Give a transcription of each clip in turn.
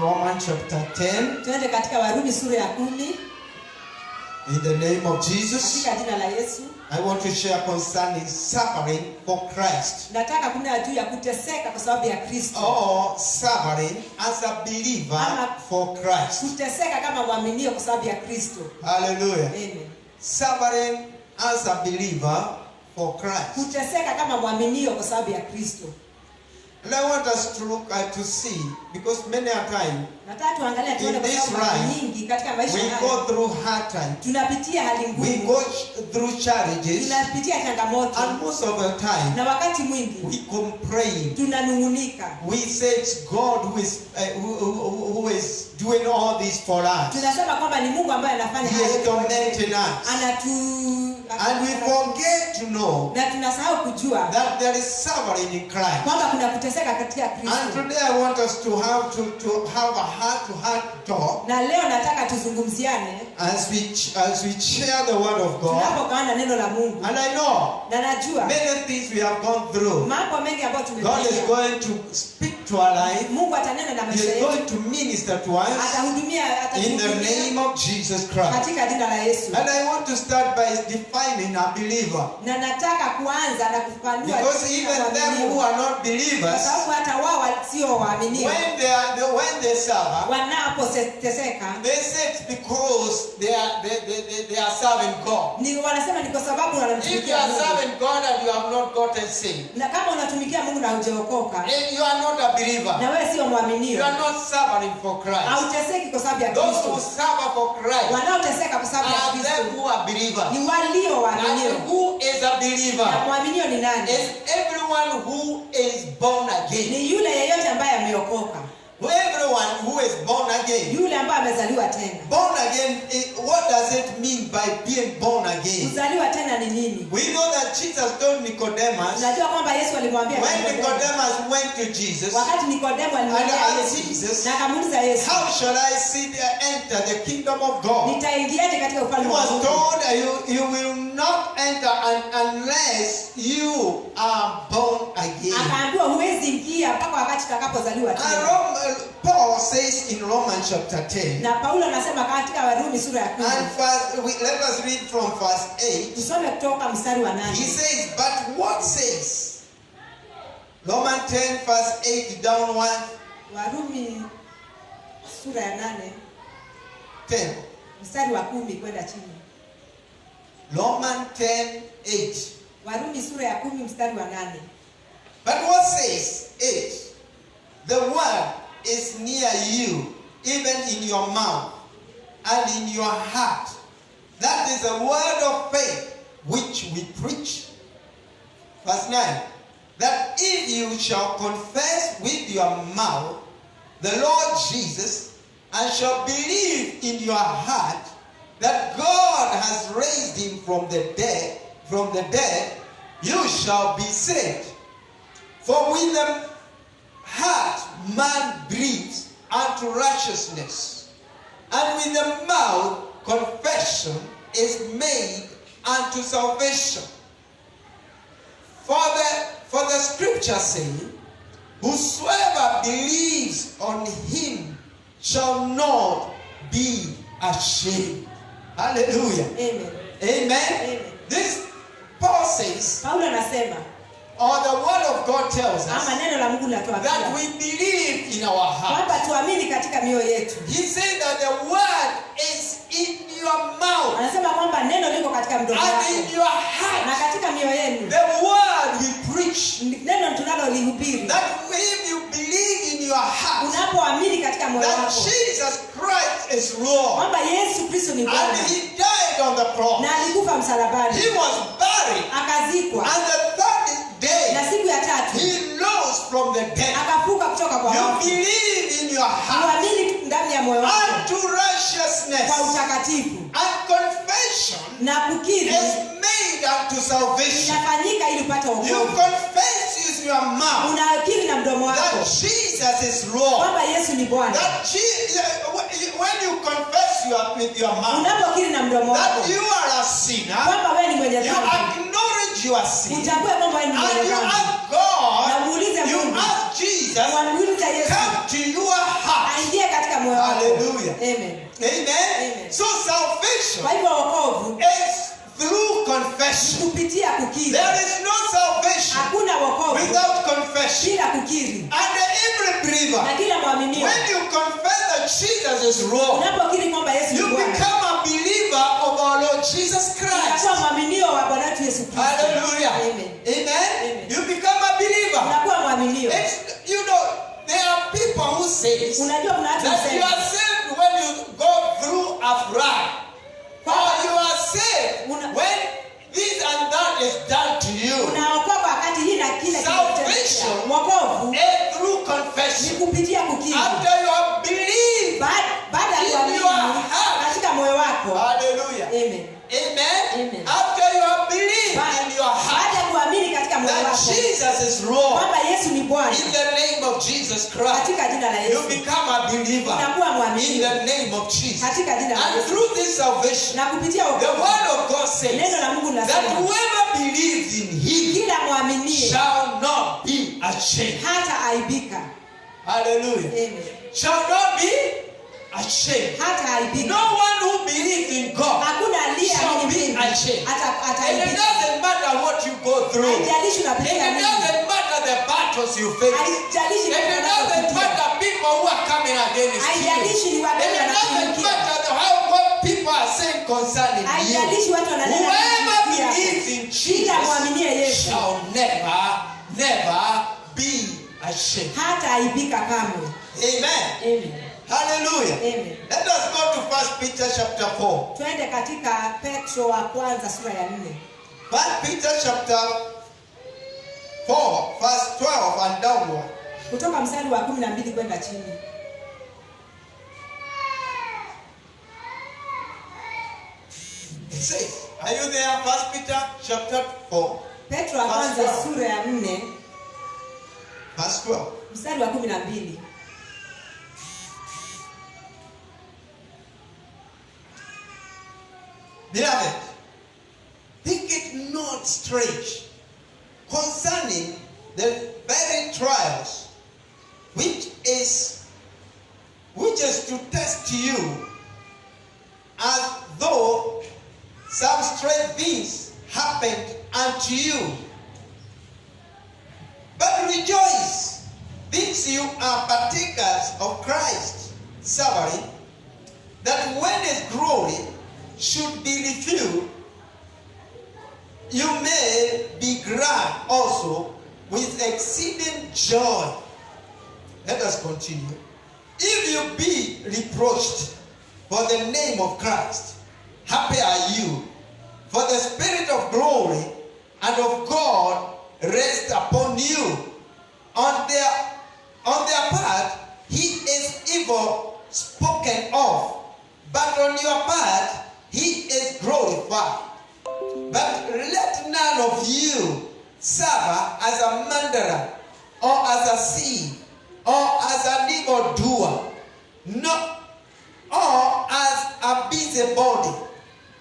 Romans chapter 10. Tuende katika Warumi sura ya 10. In the name of Jesus, Katika jina la Yesu. I want to share concerning suffering for Christ. Nataka kunena juu ya kuteseka kwa sababu ya Kristo. Or suffering as a believer for Christ. Kuteseka kama mwaminio kwa sababu ya Kristo. Hallelujah. Amen. Suffering as a believer for Christ. Kuteseka kama mwaminio kwa sababu ya Kristo. And I want us to look at to see, because many a time nataka tuangalie tuone kwa sababu nyingi katika maisha haya we go through hard time, tunapitia hali ngumu, we go through challenges, tunapitia changamoto, and most of the time na wakati mwingi we complain, tunanungunika, we say it's God who is doing all this for us. Tunasema kwamba ni Mungu ambaye anafanya He is tormenting us. And we forget to know na tunasahau kujua that there is suffering in Christ. kwamba kuna kuteseka katika Kristo. And today I want us to have a heart-to-heart talk. Na leo nataka tuzungumziane As we share the word of God. Tunapokaana neno la Mungu. And I know na najua many things we have gone through. Mambo mengi ambayo tumepitia. God is going to speak to our life. Mungu atanena na maisha yetu. He is going to minister to us. Atahudumia in the name of Jesus Christ. Katika jina la Yesu. And I want to start by defining a believer. Na nataka kuanza na kufafanua because even them who are not believers, kwa sababu hata wao sio waamini, when they suffer, wanapoteseka, they say it's because they are serving God. Ni wanasema ni kwa sababu wanamtumikia Mungu. If you are serving God and you have not gotten saved, na kama unatumikia Mungu na hujaokoka, then you are not a believer. Na wewe sio muamini. You are not suffering for Christ. Hauteseki kwa sababu ya Those Kristo. who suffer for Christ, wanaoteseka kwa sababu ya Kristo, are them who are believers. Ni walio waamini. And who is a believer? Na muamini ni nani? Is everyone who is born again. Ni yule yeyote ambaye ameokoka. Everyone who is born again. Yule ambaye amezaliwa tena. Born again, what does it mean by being born again? Kuzaliwa tena ni nini? We know that Jesus told Nicodemus. Unajua kwamba Yesu alimwambia when Nicodemus went to Jesus. Wakati Nikodemo alimwambia Yesu. Na akamuuliza Yesu. How shall I enter the kingdom of God? Nitaingiaje katika ufalme wa Mungu? He was told you will not enter unless you are born again. Akaambiwa huwezi ingia mpaka wakati utakapozaliwa tena. Paul says in Romans chapter 10. Na Paulo anasema katika Warumi sura ya 10. And let us read from verse 8. Tusome kutoka mstari wa 8. He says, but what says? Romans 10 verse 8 down 1. Warumi sura ya 8. 10. Mstari wa 10 kwenda chini. Romans 10:8. Warumi sura ya 10 mstari wa 8. But what says 8? The word is near you, even in your mouth and in your heart. That is a word of faith which we preach. Verse 9. That if you shall confess with your mouth the Lord Jesus and shall believe in your heart that God has raised him from the dead, you shall be saved. For with the heart man believes unto righteousness, and with the mouth confession is made unto salvation. For the scripture saying, whosoever believes on him shall not be ashamed. Hallelujah. Amen. Amen. Amen. This Paul says, Paulo anasema, or the word of God tells us, ama neno la Mungu linatuambia that we believe in our heart. kwamba tuamini katika mioyo yetu. He said that the word is in your mouth. Anasema kwamba neno liko katika mdomo wako. And in your heart. Na katika mioyo yenu. The word we preach. Neno tunalolihubiri. That if you believe in your heart. Unapoamini katika moyo wako. That Jesus Christ is Lord. Kwamba Yesu Kristo ni Bwana. And he died on the cross. Na alikufa msalabani. He was buried. Akazikwa. And the third day. Na siku ya tatu. He rose from the dead. Akafuka kutoka kwa wafu. You believe in your heart. Uamini ndani ya moyo wako. Unto righteousness. Kwa utakatifu. And confession. Na kukiri. Is made unto salvation. Inafanyika ili upate wokovu. You confess with your mouth. Unakiri na mdomo wako. That Jesus is Lord. Kwamba Yesu ni Bwana. That when you confess with your mouth. Unapokiri na mdomo wako. That you are a sinner. Kwamba wewe ni mwenye dhambi. You acknowledge your sin. Utambue kwamba wewe ni mwenye dhambi. And you ask God. Na muulize Mungu. You ask Jesus. Muulize Yesu. Come to your heart. Aingie katika moyo wako. Hallelujah. Amen. Amen. Amen. So salvation Kwa hivyo wokovu is through confession. kupitia kukiri. There is no salvation Hakuna wokovu without confession. bila kukiri. And every believer, Na kila mwaminio when you confess that Jesus is Lord, unapokiri kwamba Yesu you ni Bwana, become a believer of our Lord Jesus Christ. unakuwa mwaminio wa Bwana wetu Yesu Kristo. Hallelujah. Amen. Amen. Amen. You become a believer. Unakuwa mwaminio. You know, there are people who say Unajua kuna watu that you husema are saved when you go through a flood. Or you are saved when this and that is done to you. unaokoka wakati hii na kile Salvation wokovu is through ni confession. kupitia kukiri. After you have believed. Baada ya in kuamini your heart. katika moyo wako. Hallelujah. Amen. Amen. Amen. After you have believed in your Baada heart ya kuamini katika moyo that wako Jesus is Lord, kwamba Yesu ni Bwana, in the name of Jesus Christ, katika jina la you Yesu become a believer unakuwa in mwamini the name of Jesus. katika jina la And Yesu. through this salvation, Na kupitia the wokovu word of God says neno la Mungu that linasema whoever believes in him kila mwaminie shall not be ashamed. hata aibika. Hallelujah. Amen. Shall not be ashamed. Hata aibika. No one who believes in God Hakuna shall aliyeamini be mimi ashamed. And it ataaibika. doesn't matter what you go through. Haijalishi It unapitia nini. doesn't matter the battles you face. Haijalishi It nini doesn't unapitia. matter people who are coming against you. Haijalishi ni It wageni doesn't wanakuingia. matter what people are saying concerning you. Haijalishi watu wananena Whoever kupitia. believes in Kila mwaminie Jesus Yesu shall never be ashamed. hata aibika kamwe. Amen. Amen. Hallelujah. Amen. Let us go to 1 Peter chapter 4. Twende katika Petro wa kwanza sura ya 4. 1 Peter chapter 4, verse 12 and downward. Kutoka mstari wa 12 kwenda chini. It says, are you there? 1 Peter chapter 4, Petro wa kwanza sura ya 4 verse 12. mstari wa 12. Beloved, think it not strange concerning the very trials which is to test you, as though some strange things happened unto you. But rejoice, since you are partakers of Christ's suffering, that when his glory should be revealed, you may be glad also with exceeding joy. Let us continue. If you be reproached for the name of Christ, happy are you, for the Spirit of glory and of God rests upon you. On their part, he is evil spoken of, but on your part, he is glorified. But let none of you suffer as a murderer, or as a thief, or as an evildoer, or as a busybody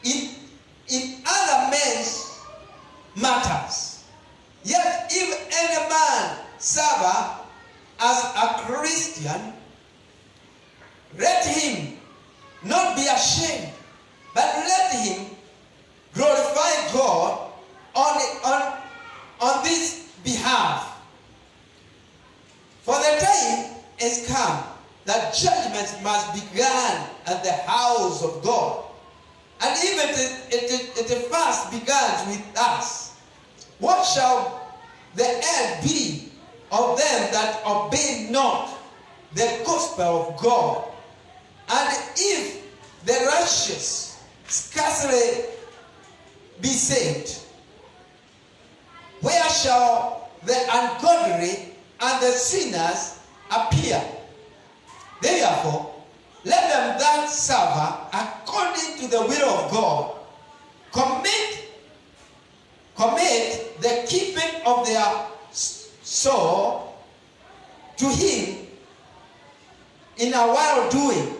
in other men's matters. Yet if any man suffer as a Christian, let him not be ashamed, but let him glorify God on this behalf. For the time is come that judgment must begin at the house of God. And if it first begins with us, what shall the end be of them that obey not the gospel of God? And if the righteous scarcely be saved, where shall the ungodly and the sinners appear? Therefore, let them that suffer according to the will of God commit the keeping of their soul to him in a well doing,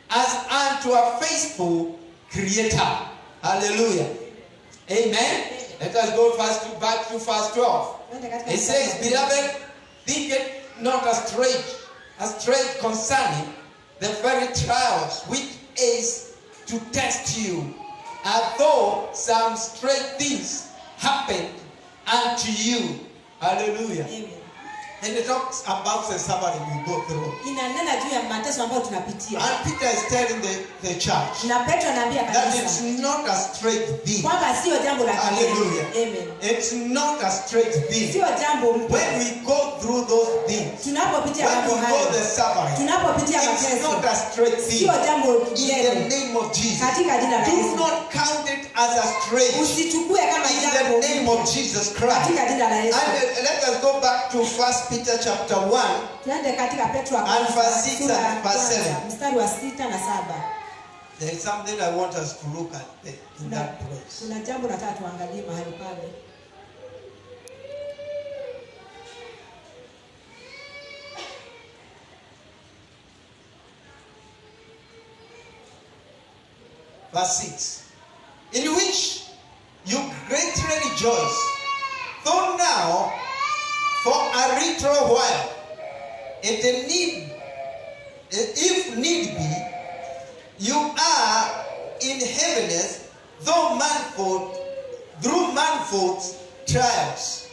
as unto a faithful Creator. Hallelujah. Amen. Let us go back to verse 12. It says, Beloved, think it not a strange concerning the very trials which is to test you, although some strange things happened unto you. Hallelujah. Amen. And it talks about the suffering we go through. Inanena juu ya mateso ambayo tunapitia. And Peter is telling the church Na Petro anaambia that kanisa it's not a straight thing. kwamba sio jambo la kawaida. Hallelujah. Amen. It's not a straight thing. Sio jambo mpya. When we go through those things, Tunapopitia when mambo we hayo. go the suffering, Tunapopitia it's mateso. not a straight thing. Sio jambo In the jema. name of Jesus, Katika jina la do Yesu. not count it as a straight. Usichukue kama In jambo the name of Jesus Christ. katika jina la Yesu. And let us go back to 1 Peter chapter 1. Tuende katika Petro wa And kwanza, verse 6 sura ya and verse kwanza, 7. mstari wa 6 na 7. There is something I want us to look at in that place. Kuna jambo nataka tuangalie mahali pale. Verse 6. In which you greatly rejoice, though now for a little while, if need be, you are in heaviness, through manifold trials.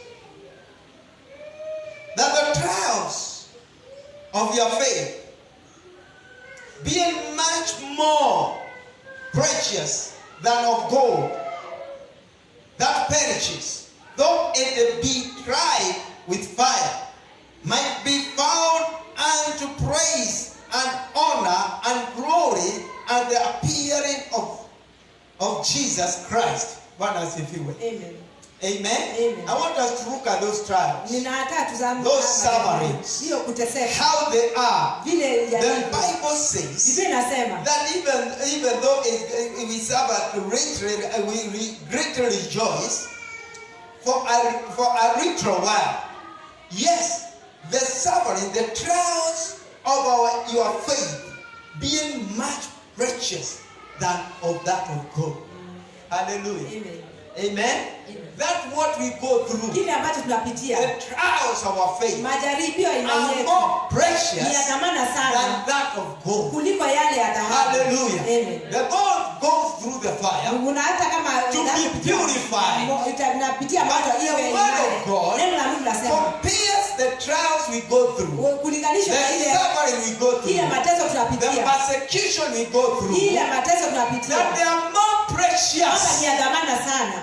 That the trials of your faith, being much more precious than of gold, that perishes, though it be tried with fire, might be found unto praise and honor and glory at the appearing of Jesus Christ. Bwana asifiwe. Amen. Amen. Amen. I want us to look at those trials, Ninataka tuzame those sufferings, hiyo kuteseka. how they are. Vile The yalivyo. Bible says Biblia inasema that even though we suffer we greatly rejoice for a little while. Yes, the suffering, the trials of your faith being much precious than of that of God. Hallelujah. Amen. Amen. Amen. That's what we go through. Kile ambacho tunapitia. The trials of our faith Majaribio ya imani are yetu more ni ya precious dhamana than sana that of gold. kuliko yale ya dhahabu. Hallelujah. Amen. The gold goes through the fire Una hata kama to be purified. Itapitia But moto the iwe word of God neno la Mungu lasema compares the trials we go through, kulinganisha na the ile suffering we go ile through, mateso the tunapitia. persecution we go through, Ile mateso that tunapitia. they are more Kwamba precious. ni ya dhamana sana.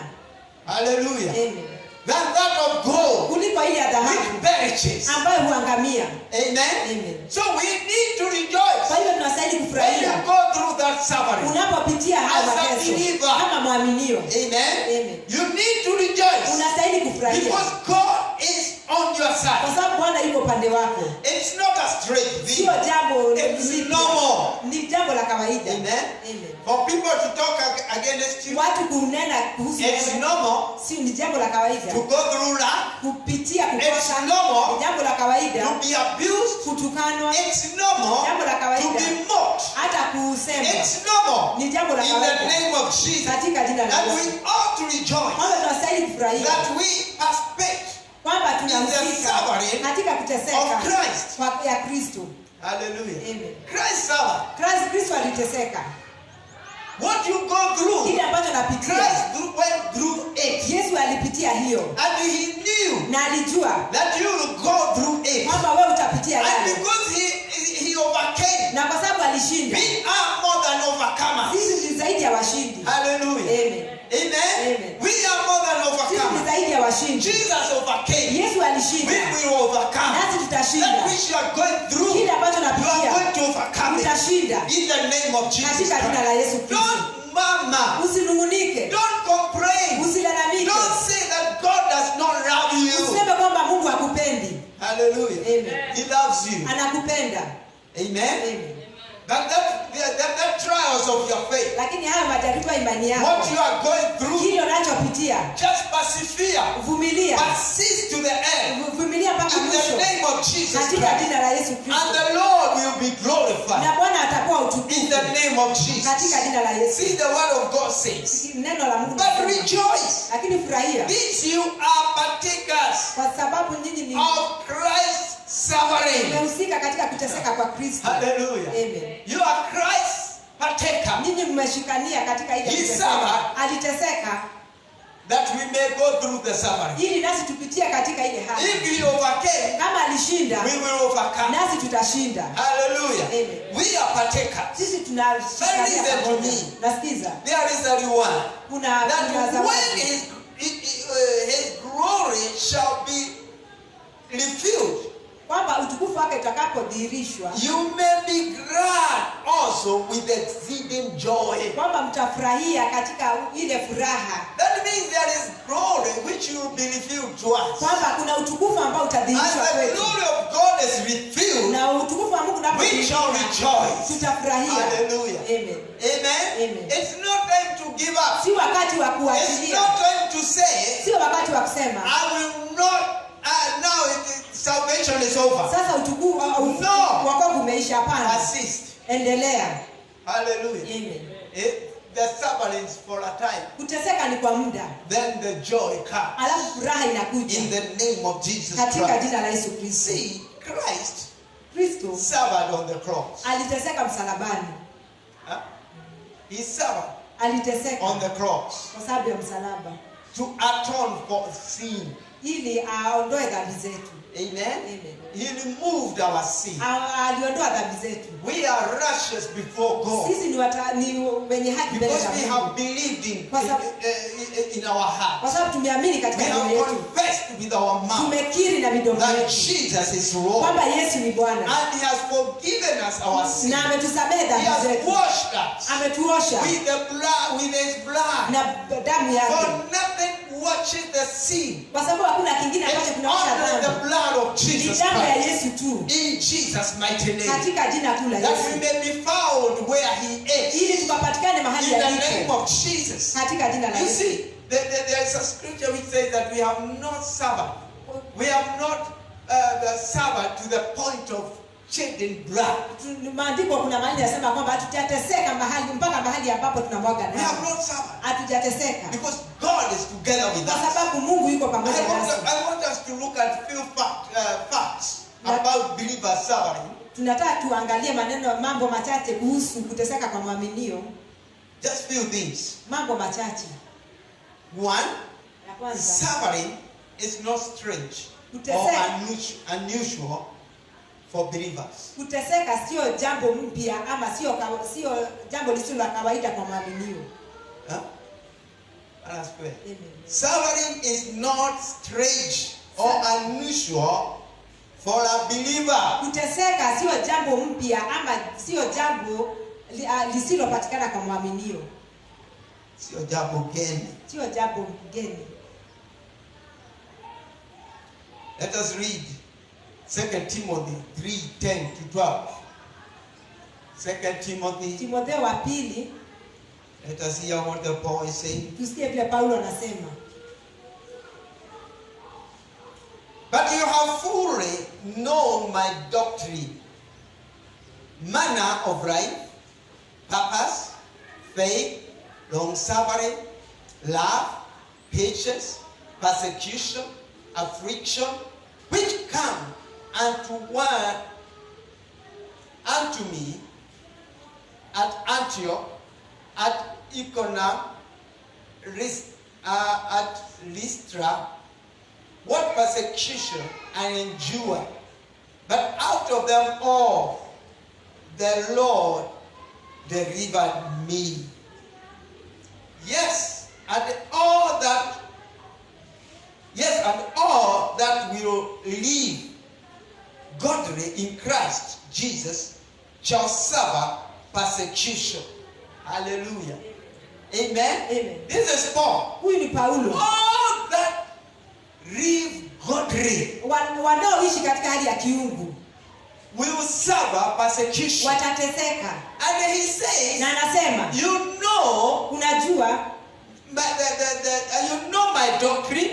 Hallelujah. Amen. Than that of gold, Kuliko ile ya which dhahabu perishes. ambayo huangamia. Amen. Amen. So we need to rejoice Kwa hiyo tunastahili when kufurahia you go through that suffering. unapopitia haya As a mateso believer. kama mwaminio. Amen. Amen. You need to rejoice Unastahili kufurahia because God is on your kwa side. sababu Bwana yuko upande wako. It's not a straight thing. Sio jambo It's lipya. normal. Ni jambo la kawaida. Amen. Amen. For people to talk against you, Watu kunena kuhusu it's wewe, normal. si ni jambo la kawaida. To go through that, Kupitia it's kukosa normal. ni jambo la kawaida. To be abused, Kutukanwa it's normal. jambo la To kawaida. be mocked, Hata kusema it's normal. ni jambo la In the kawaida. name of Jesus, Katika jina la and Yesu. we ought to rejoice Kwamba tunastahili kufurahia that we participate kwamba in the tunahusika suffering katika kuteseka of Christ. ya Kristo. Hallelujah. Amen. Christ suffered. Kristo aliteseka. What you go through, Kile ambacho napitia. Christ went through it. Yesu alipitia hiyo And he knew na alijua that you will go through it. kwamba wewe utapitia And yale. because he overcame, Na kwa sababu alishinda. we are more than overcomers. Sisi ni zaidi ya washindi. Hallelujah. Amen. Amen. Amen. We are more than Sisi ni overcomers. zaidi ya washindi. Jesus overcame. Yesu We alishinda. will overcome. Nasi tutashinda. That which you are going through, Kile ambacho you are napitia going to overcome it. tutashinda In the name of Jesus katika jina la Christ. Yesu Kristo. Don't murmur. Usinungunike. Don't complain. Usilalamike. Don't say that God does not love you. Useme kwamba Mungu hakupendi. Hallelujah. Amen. He loves you. Anakupenda. Amen. Amen. That trials of your faith, Lakini haya majaribu ya imani yako. what you are going through, Kile unachopitia. just persevere. Vumilia. Persist to the end. Vumilia mpaka In the mwisho. name of Jesus Katika Christ. jina la Yesu And Kristo. the Lord will be glorified. Na Bwana atakuwa In utukufu. the name of Jesus. Katika jina la Yesu. See, the word of God says, Neno la Mungu. but linasema, rejoice. lakini furahia These you are partakers kwa sababu nyinyi ni of Christ's suffering. mmehusika katika kuteseka kwa Kristo. Hallelujah. Amen. kuteseka. Ninyi mmeshikania katika ile He kuteseka. suffered. Aliteseka That we may go through the suffering. ili nasi tupitie katika ile hali. If he overcame, Kama alishinda, we will overcome. nasi tutashinda. Hallelujah. Amen. We are partakers. Sisi tunashikania Listen to pamoja. me. Nasikiza. There is a reward. Kuna That when zawadi. his glory shall be revealed, Kwamba utukufu wake utakapodhihirishwa, you may be glad also with exceeding joy. kwamba mtafurahia katika ile furaha. That means there is glory which will be revealed to us. Kwamba kuna utukufu ambao As utadhihirishwa the kwetu. glory of God is revealed, Na utukufu wa Mungu we shall unapodhihirishwa, rejoice. tutafurahia. Hallelujah. Amen. Amen. Amen. It's not time to give up. Si wakati wa It's kuachilia. not time to say, Sio wakati wa kusema I will not, now salvation is over. sasa utukufu No. wokovu umeisha. Hapana. Assist. Endelea. Hallelujah. Amen. The suffering is for a time. Kuteseka ni kwa muda. Then the joy comes. Alafu furaha inakuja In the name of Jesus katika Christ. jina la Yesu Kristo. See, Christ Kristo suffered on the cross. aliteseka msalabani. Huh? He suffered Aliteseka on the cross kwa sababu ya msalaba to atone for sin. ili aondoe dhambi zetu. Amen. Amen. He removed our sin. Aliondoa dhambi zetu. We are righteous before God Sisi ni wenye haki mbele because za we Mungu. have believed in our heart. Kwa sababu tumeamini We katika mioyo have yetu. confessed with our mouth Tumekiri na midomo that yetu Jesus is Lord, kwamba Yesu ni Bwana and He has forgiven us our sin. na ametusamehe He dhambi has zetu. washed us Ametuosha with the blood, with His blood. na damu For yake. nothing washes the sin. Kwa sababu hakuna kingine ambacho It's kinaosha only the dhambi. blood of Ni Jesus damu ya Christ. Yesu tu. In Jesus' mighty name, Katika jina kuu la that we Yesu. may be found where He Ili is. tukapatikane mahali In the name alipo. of Jesus. Katika jina la You Yesu. see, there is a scripture which says that we have not suffered. We have not suffered to the point of shedding blood. Maandiko kuna mahali yanasema kwamba hatujateseka mpaka mahali ambapo tunamwaga We have damu. not suffered Hatujateseka because God is together with kwa us. sababu Mungu yuko pamoja nasi. I want us to look at few facts about believers suffering. Tunataka tuangalie mambo machache kuhusu kuteseka kwa mwaminio. Just few things. Mambo machache. One, Ya kwanza, suffering is not strange or Kuteseka. unusual for believers. kuteseka sio jambo mpya ama sio jambo lisilo la kawaida kwa mwaminio. Huh? That's clear. Amen. Suffering is not strange or unusual for a believer. Kuteseka sio jambo mpya ama sio jambo lisilopatikana kwa mwaminio. Sio jambo geni. Sio jambo geni. Let us read 2 Timothy 3:10 to 12. 2 Timothy, Timotheo wa pili, let us hear what the Paul is saying. tusikie vile Paulo anasema. But you have fully known my doctrine, manner of life, purpose, faith, long-suffering, love, patience, persecution, affliction, which come unto me at Antioch, at Iconium, at Lystra, what persecution I endured, but out of them all the Lord delivered me. Yes, and all that will live godly in Christ Jesus shall suffer persecution. Hallelujah. Amen. Amen. This is Paul. Huyu ni Paulo. All that live godly Wanaoishi katika hali ya kiungu will suffer persecution. watateseka. And he says, Na anasema, you know, unajua you know my doctrine,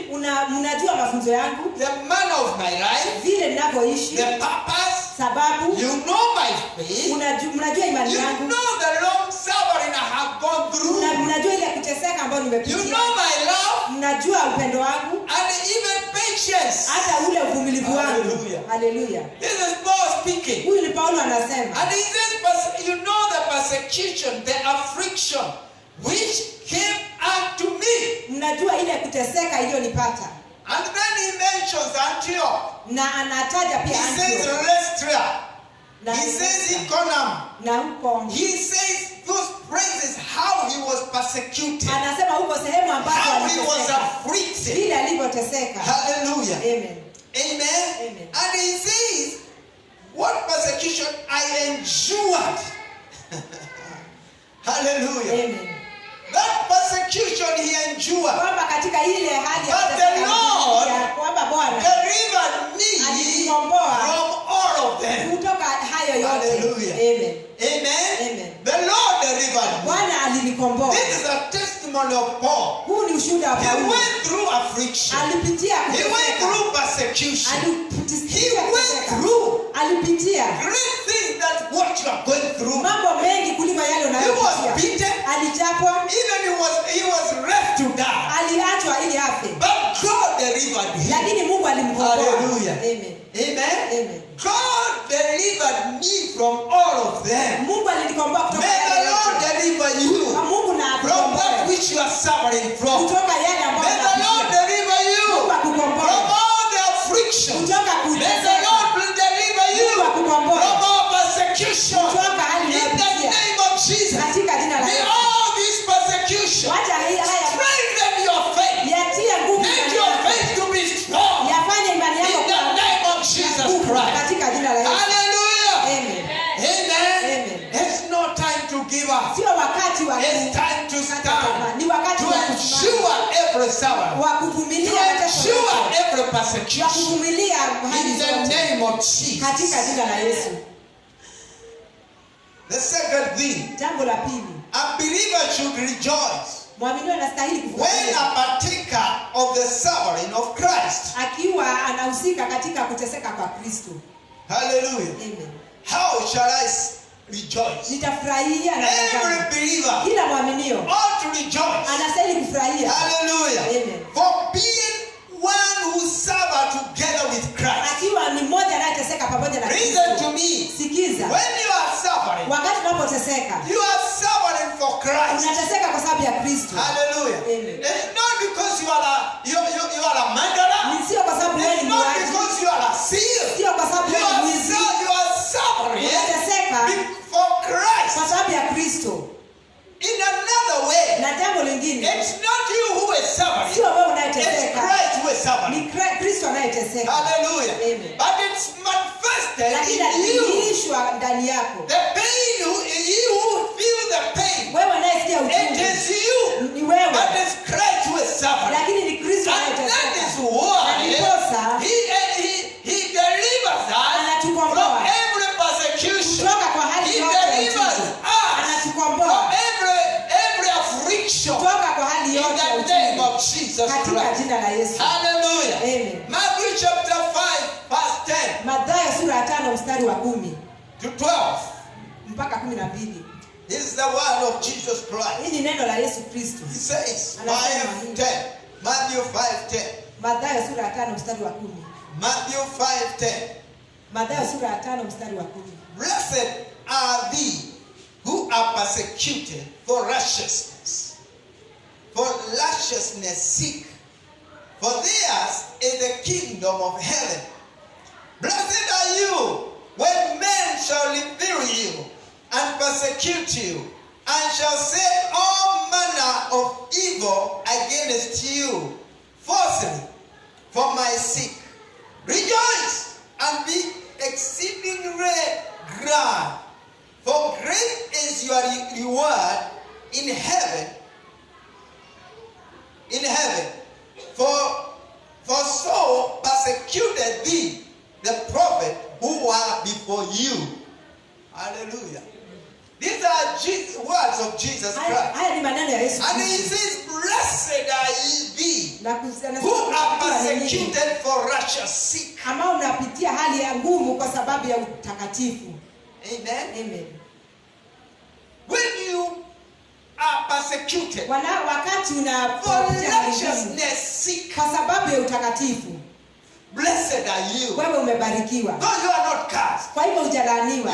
mnajua mafunzo yangu, the manner of my life, vile ninavyoishi, the purpose. sababu You know my faith. mnajua imani You yangu, know the long suffering I have gone through. mnajua ile kuteseka ambayo You nimepitia, know my love mnajua upendo wangu, and even patience. hata ule uvumilivu wangu. Hallelujah. Haleluya. This is Paul speaking. Huyu ni Paulo anasema, And he says, you know the persecution, the affliction which came unto me. Mnajua ile kuteseka iliyonipata. And then he mentions Antioch. Na anataja He pia says Antioch. Lystra. Na He says Iconium. na huko He says those praises, how he was persecuted, anasema huko sehemu ambapo how he was aliteseka. afflicted. Vile alivyoteseka. Hallelujah. Amen. Amen. Amen. And he says, what persecution I endured. Hallelujah. Amen. That persecution he endured Kwamba katika ile hali ya But the kuteseka Lord ya kwamba Bwana delivered me alinikomboa from all of them. kutoka hayo yote. Hallelujah. Amen. Amen. Amen. The Lord delivered me. Bwana alinikomboa. This is a testimony of Paul. Huu ni ushuhuda wa He Paulo. went through affliction. Alipitia He went kuteseka. through persecution. He Alipitia went kuteseka. through Alipitia great things that what you are going through. mambo mengi kuliko yale He was unayopitia. beaten. Alichapwa, Even he was left to die. aliachwa ili afe. But God delivered him. Lakini Mungu alimkomboa. Hallelujah. Amen. Amen. Amen. God delivered me from all of them. Mungu alinikomboa kutoka May the yale Lord yote. deliver you Na Mungu na from that akukomboe which you are suffering from. kutoka yale May ambayo the Lord unapitia. deliver you Mungu from akukomboe all the affliction. kutoka May the kuteseka. Lord deliver you Mungu from akukomboe all persecution. kutoka hali In the unayopitia. name of Jesus. Katika jina la May Yesu. all this persecution Wacha haya strengthen your faith. yatie nguvu Make ndani your yako. faith to be strong. Yafanye imani In yako the kuwa name of Jesus nguvu Christ. katika jina la Yesu. Hallelujah. Amen. Amen. Amen. It's no time to give up. Sio wakati wa It's time to kukata stand. tamaa. Ni wakati To wa kusimama. ensure every suffering. Wa To kuvumilia mateso ensure yote. every Wa persecution. kuvumilia hali In the zote name of Jesus. katika jina la Yesu. The second thing, Jambo la pili, a believer should rejoice mwaminio anastahili when kufurahia a partaker of the suffering of Christ. akiwa anahusika katika kuteseka kwa Kristo. Hallelujah. Amen. How shall I rejoice? Nitafurahia na Every gani? believer Kila mwaminio ought to rejoice. anastahili kufurahia. Hallelujah. Amen. For being one who suffer together with Christ. Akiwa ni mmoja anayeteseka pamoja na Listen Kristo. to me. Sikiza. When you are suffering, Wakati unapoteseka, you are suffering for Christ. unateseka kwa sababu ya Kristo. Hallelujah. Amen. It's not because you are a murderer. Ni sio kwa sababu wewe It's ni not muuaji. because you are a thief. Sio kwa sababu You wewe ni are, mwizi. you are suffering Unateseka for Christ. kwa sababu ya Kristo. In another way, Na jambo lingine, it's not you who is suffering. sio wewe It's unayeteseka. Christ who is suffering. Ni Kristo anayeteseka. Hallelujah. Amen. But it's manifested Lakini in you. adhihirishwa ndani yako. The pain, you who feel the pain. Wewe unayesikia It uchungu is you. ni wewe, But it's Christ who is suffering. lakini ni Kristo And that anayeteseka. is why Na ndiposa he delivers us Anatukomboa. from every persecution. kutoka kwa hali He yote ya delivers uchungu. us Anatukomboa from every affliction. kutoka kwa hali In yote ya the name uchungu of Jesus katika Christ. jina la Yesu. Hallelujah. Amen. Matthew chapter 5 verse 10 Mathayo sura ya 5 mstari wa 10 to 12. mpaka 12. This is the word of Jesus Christ. Hii ni neno la Yesu Kristo. He says Anasema 5:10. Matthew 5:10. Mathayo sura ya 5 mstari wa 10. Matthew 5:10. Mathayo sura ya 5 mstari wa 10. Blessed are thee who are persecuted for righteousness. For righteousness' sake. For theirs is the kingdom of heaven. Blessed are you when men shall revile you and persecute you, and shall say all manner of evil against you falsely for my sake. Rejoice and be exceedingly glad, for great is your reward in heaven. In heaven, for so persecuted thee the prophet who were before you. Hallelujah. These are words of Jesus Christ. Haya ni maneno ya Yesu And he Kristo. says, blessed are ye thee Na who are persecuted for righteous sake. ambao unapitia hali ya ngumu kwa sababu ya utakatifu. Amen. Amen. When you are persecuted Wakati for unapitia hali ngumu righteousness sake, kwa sababu ya utakatifu, blessed are you. wewe umebarikiwa. Though you are not cursed. Kwa hivyo hujalaaniwa.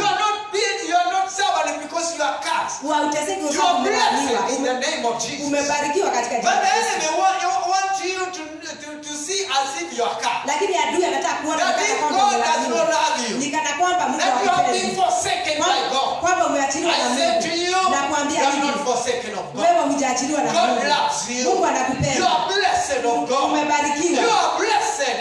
You are not suffering because you are cursed. Hauteseki kwa You sababu are umelaaniwa. blessed in the name of Jesus. Umebarikiwa katika jina But la the Yesu. enemy want you to see as if you are cursed. Lakini adui anataka kuona That kana if kwamba God does umelaaniwa. not love you, Ni kana kwamba Mungu that you have been hakupendi. forsaken by God. Kwamba umeachiliwa na I say to Mungu. you, Na you kuambia are hivi. not forsaken of God. Wewe hujaachiliwa na God Mungu. loves you. Mungu You anakupenda. are blessed of God. Umebarikiwa. You are blessed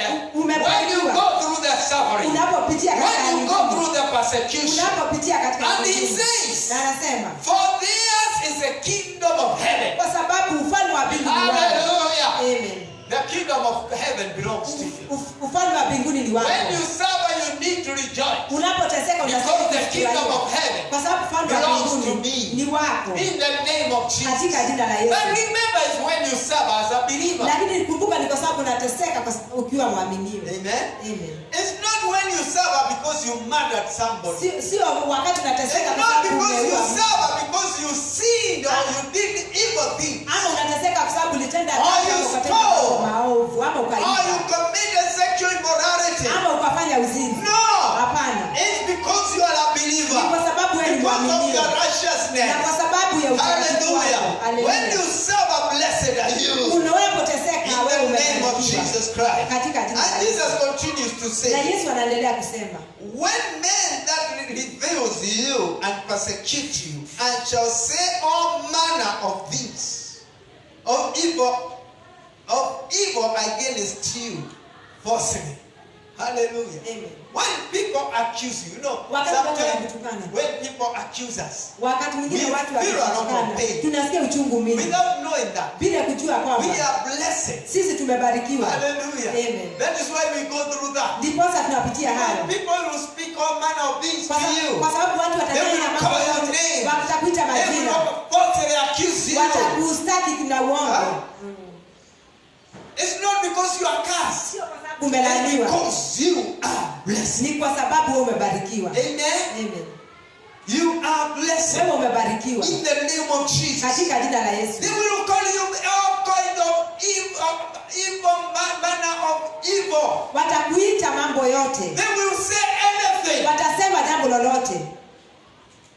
when you go through the suffering, Unapopitia katika when you hali go ngumu. through the persecution. Unapopitia katika And hali he ngumu. says, Na anasema for theirs is the kingdom of heaven. kwa sababu ufalme wa mbinguni ni wako. Hallelujah. Amen. The kingdom of heaven belongs to you. Ufalme wa mbinguni ni wako. When you suffer, you need to rejoice. Unapoteseka Because unastahili the kingdom kufurahia. of heaven Kwa sababu ufalme wa belongs to mbinguni me. ni wako. In the name of Jesus. Katika jina la Yesu. But remember, it's when you suffer as a believer. Lakini kumbuka ni kwa sababu unateseka ukiwa mwaminifu. Amen. Amen. It's not when you suffer because you murdered somebody. Sio wakati unateseka It's kwa not sababu because you umeua. suffer because you sinned or you did evil things. Ama unateseka kwa sababu ulitenda Or dhambi you ama ukatenda stole. mambo maovu ama Or you ukaiba committed sexual immorality. ama ukafanya uzinzi. No. Hapana. It's because you are a believer. Ni kwa sababu wewe ni Because of mwaminifu. your Na righteousness. kwa sababu ya utakatifu wako. Hallelujah. When you suffer, blessed are you. Unapoteseka In wewe the name of umebarikiwa. Jesus Christ. Katika jina la And Yesu. Jesus continues to Na say, Yesu anaendelea kusema, when men that reveals you and persecute you, and shall say all manner of things, of evil against you, falsely. Hallelujah. Amen. When people accuse you, Wakati watu sometimes wanakutukana. when people accuse us, wakati mwingine We watu feel a lot of wakitukana, pain. tunasikia uchungu mingi without knowing that, bila kujua we kwamba are blessed. sisi tumebarikiwa. Hallelujah. Amen. That is why we go through that. Ndiposa tunapitia When hayo. people will speak all manner of things Kwa to sababu- you, kwa sababu watu they watanena will mambo call your yote, name. watakuita They will majina, falsely accuse you. watakustaki na uongo. Huh? It's not because you are cursed. Sio kwa sababu It's umelaaniwa, because you are blessed. ni kwa sababu wewe umebarikiwa. Amen. Amen. You are blessed. Wewe umebarikiwa In the name of Jesus. katika jina la Yesu. They will call you all kind of evil manner of evil. Watakuita mambo yote, They will say anything watasema jambo lolote,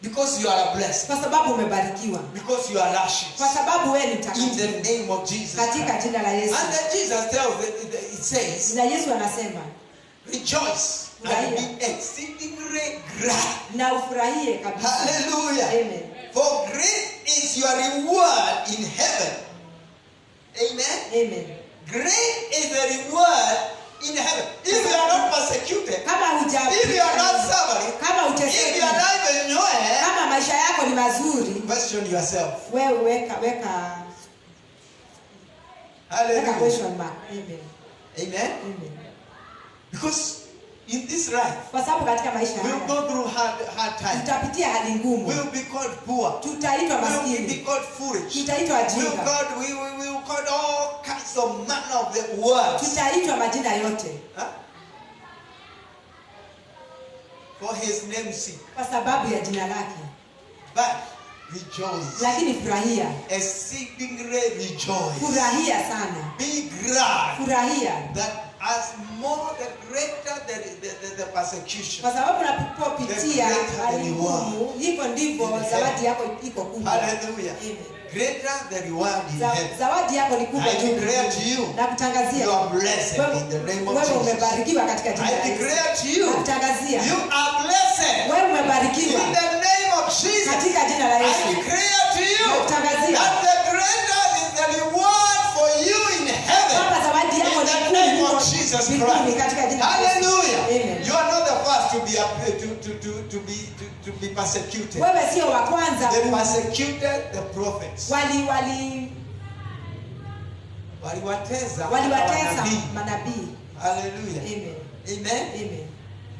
because you are blessed. kwa sababu umebarikiwa, Because you are luscious. kwa sababu wewe ni In mtakatifu the name of Jesus. katika jina la Yesu. And then Jesus tells it says, Na Yesu anasema rejoice and be exceedingly glad. na ufurahie kabisa. Hallelujah. Amen. For great is your reward in heaven. Amen. Amen. Great is the reward in heaven. If you are not persecuted, Kama if you are not suffering, kama if you uteseki, are not even nowhere, kama maisha yako ni mazuri, question yourself. wewe weka Hallelujah. question mark. Amen. Amen. Amen. Because in this life, Kwa sababu katika maisha we'll haya go through hard times. tutapitia hali ngumu, We'll be called poor. tutaitwa We'll be maskini, called foolish. tutaitwa We'll wajinga, call all kinds of manner of the words. tutaitwa majina yote Huh? For his name's sake. kwa sababu ya jina lake. But rejoice. Lakini furahia, Exceedingly rejoice. furahia sana, Be glad furahia, that as more the greater the persecution. kwa sababu unapopitia hali ngumu, hivyo ndivyo zawadi yako iko kubwa. Hallelujah. Amen. Greater the reward in heaven. Zawadi yako ni kubwa I juu. declare to you, Na kutangazia you are blessed wewe in the name of wewe Jesus. umebarikiwa katika jina la I Yesu. declare to you, Na kutangazia you are blessed wewe umebarikiwa in the name of Jesus. katika jina la I Yesu. declare to you Na kutangazia that the greater is the reward for you in heaven. kwamba zawadi yako In ni the kubwa name of kuliko Jesus mbinguni Christ. katika jina la Yesu. Hallelujah. Amen. You are not the first to be persecuted. Wewe sio wa kwanza They persecuted the prophets. Waliwatesa manabii. manabii. Hallelujah. Amen. Amen. Amen.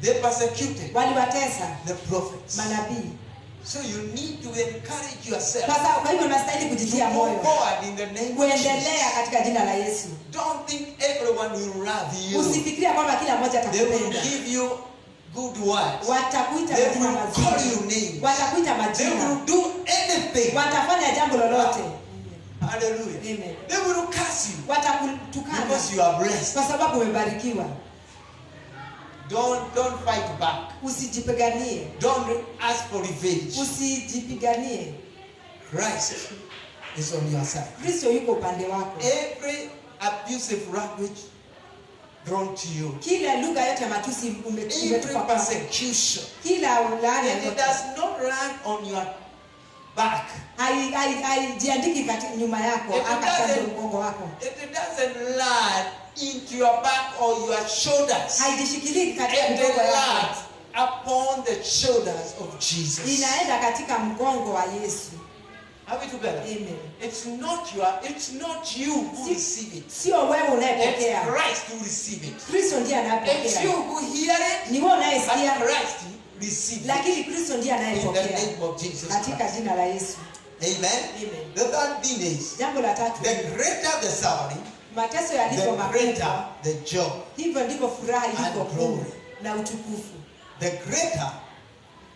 They persecuted Waliwatesa the prophets. manabii. So you need to encourage yourself. Kwa hivyo unastahili To kujitia go moyo, forward in the name of kuendelea Jesus. katika jina la Yesu. Don't think everyone will love you. Usifikiria kwamba kila mmoja They will atakupenda. give you good words. Watakuita They majina will call mazuri, you names. watakuita They majina, will do anything. watafanya jambo lolote. Hallelujah. Amen. They will curse you Watakutukana because you are blessed. kwa sababu umebarikiwa. Don't fight back. Usijipiganie, Don't ask for revenge. usijipiganie. Christ is on your side. Kristo yuko upande wako. Every abusive language drawn to you, Kila lugha yote ya matusi every umetupa kwako. persecution, Kila ulaani and it does not run on your back. haijiandiki nyuma yako, It akashando mgongo wako. doesn't land into your back or your shoulders. Haijishikiliki katika It mgongo yako. lands upon the shoulders of Jesus. Inaenda katika mgongo wa Yesu. Are we together? Amen. It's not you who receive it. Sio wewe It's unayepokea. Christ who receive it. Kristo ndiye It's anayepokea. you who hear it, Ni wewe but unayesikia, Christ receives it. lakini Kristo ndiye In the anayepokea. name of Jesus Katika Christ. jina la Yesu. Amen. Amen. The third thing is, Jambo la tatu, the greater the suffering, mateso yalivyo the makubwa, greater the joy. hivyo ndivyo furaha ilivyo And kuu glory. na utukufu. The greater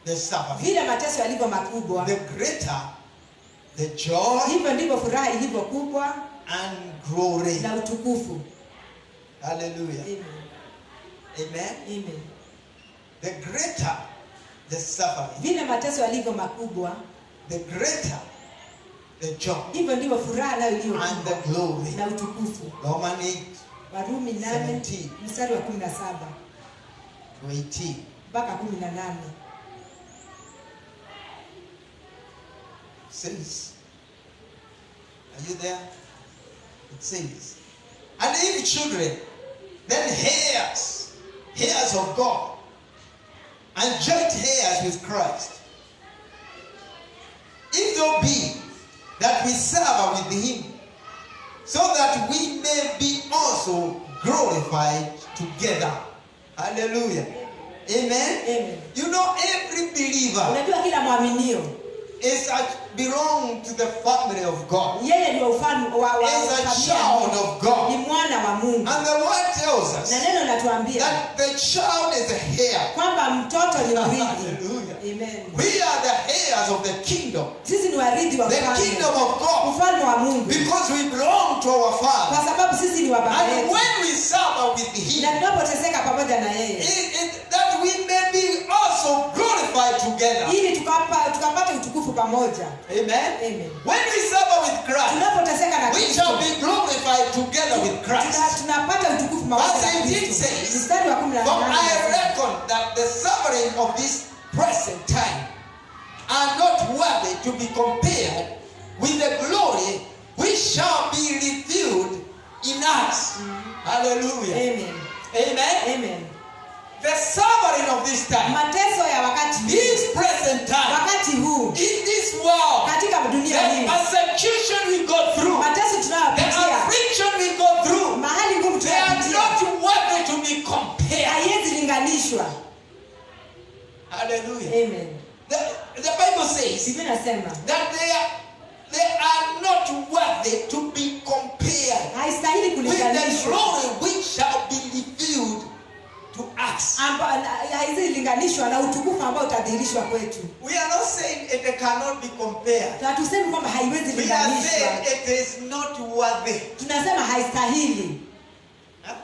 the suffering, Vile mateso yalivyo makubwa, the greater the joy hivyo ndivyo furaha ilivyo kubwa and glory. na utukufu. Hallelujah. Amen. Amen. Amen. The greater the suffering, Vile mateso yalivyo makubwa, the greater the joy hivyo ndivyo furaha nayo iliyo and the kubwa glory. na utukufu. Romans 8 Warumi 8 17 mstari wa 17 to 18. mpaka 18. Says, are you there? It says, and if children, then heirs of God, and joint heirs with Christ. If so be that we serve with him, so that we may be also glorified together. Hallelujah. Amen. Amen. You know, every believer Unajua kila mwaminio belong to the family of God. yeye ndio ufalme wa Is a child of God. ni mwana wa Mungu. And the word tells us Na neno linatuambia that the child is a heir. kwamba mtoto ni mrithi. Hallelujah. Amen. We are the heirs of the kingdom. Sisi ni warithi wa The ufalme. kingdom of God. Ufalme wa Mungu. Because we belong to our Father. Kwa sababu sisi ni wa baba And yetu. when we serve with him, Na tunapoteseka pamoja na yeye, that we may be also glorified together. ili tukapate utukufu pamoja. Amen. Amen. When we serve with Christ, Tunapoteseka na we Kristo, shall be glorified together with Christ. tunapata utukufu pamoja Verse na 18 Kristo. says, Mstari wa For 18. I reckon that the suffering of this present time are not worthy to be compared with the glory which shall be revealed in us. Hallelujah. Amen. Amen. Amen. The suffering of this time, Mateso ya wakati huu, this present time, wakati huu in this world, katika dunia the hii, persecution we go through, mateso the tunayopitia, affliction we go through, mahali ngumu they are tunayopitia, not worthy to be compared. haiwezi linganishwa. Hallelujah. Amen. The Bible says Biblia inasema that they are not worthy to be compared haistahili with the kulinganishwa, glory which shall be revealed to us. haiwezi linganishwa na utukufu ambao utadhihirishwa kwetu. We are not saying it cannot be compared. Hatusemi kwamba haiwezi We are linganishwa, saying it is not worthy. tunasema haistahili, Huh?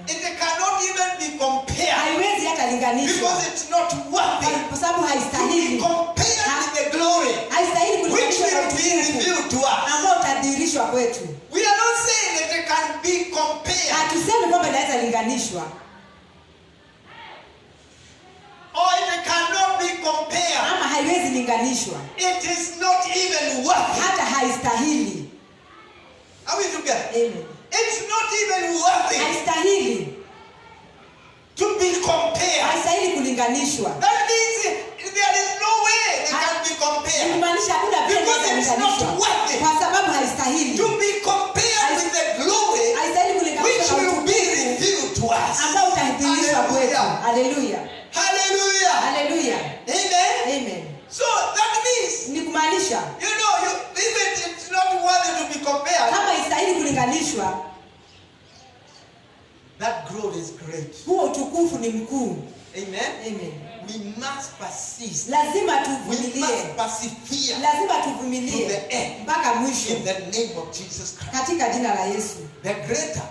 It cannot even be compared haiwezi hata linganishwa, because it's not worthy kwa sababu to be haistahili, compared with the glory haistahili which kulinganishwa na will be utukufu revealed to us. ambao utadhihirishwa kwetu. We are not saying it can be compared. Hatusemi kwamba inaweza linganishwa Or it cannot be compared. ama haiwezi linganishwa, It is not even worthy. hata haistahili. Are we together? Amen. It's not even worthy Haistahili, to be compared. haistahili kulinganishwa. That means there is no way it can be compared. Inamaanisha hakuna vile Because inaweza it's not linganishwa, worthy kwa sababu haistahili. to be compared with the glory Haistahili which kulinganishwa na will be utukufu revealed to us. ambao utadhihirishwa kwetu. Hallelujah. Haleluya. Hallelujah. Haleluya. Amen. Amen. So that means, Ni kumaanisha even it's not worthy to be compared, kama haistahili kulinganishwa, that glory is great. huo utukufu ni mkuu. Amen. Amen. We must persist. Lazima We tuvumilie, must persevere lazima to tuvumilie the end mpaka mwisho in the name of Jesus Christ. katika jina la Yesu. The greater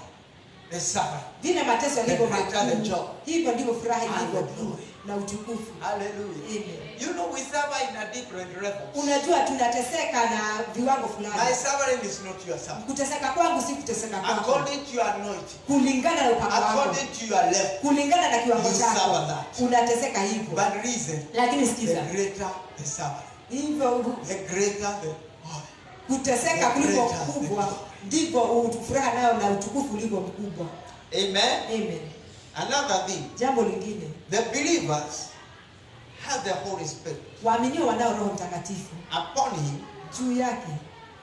the suffering Vile mateso yalivyo The greater the joy. makuu, hivyo ndivyo furaha and ilivyo the kuu glory. na utukufu. Hallelujah. Amen. You know, we suffer in a different levels. Unajua tunateseka na viwango My fulani. suffering is not your suffering. Kuteseka kwangu si kuteseka kwako. According to your anointing, Kulingana na upako wako. according to your level, Kulingana na kiwango you chako. suffer that. Unateseka hivyo. But reason, Lakini the sikiza. greater the suffering, Hivyo the greater the joy. kuteseka kuliko kubwa ndivyo furaha nayo na utukufu ulivyo mkubwa. Amen. Amen. Another thing, Jambo lingine, the believers have the Holy Spirit waaminio wanao Roho Mtakatifu upon him juu yake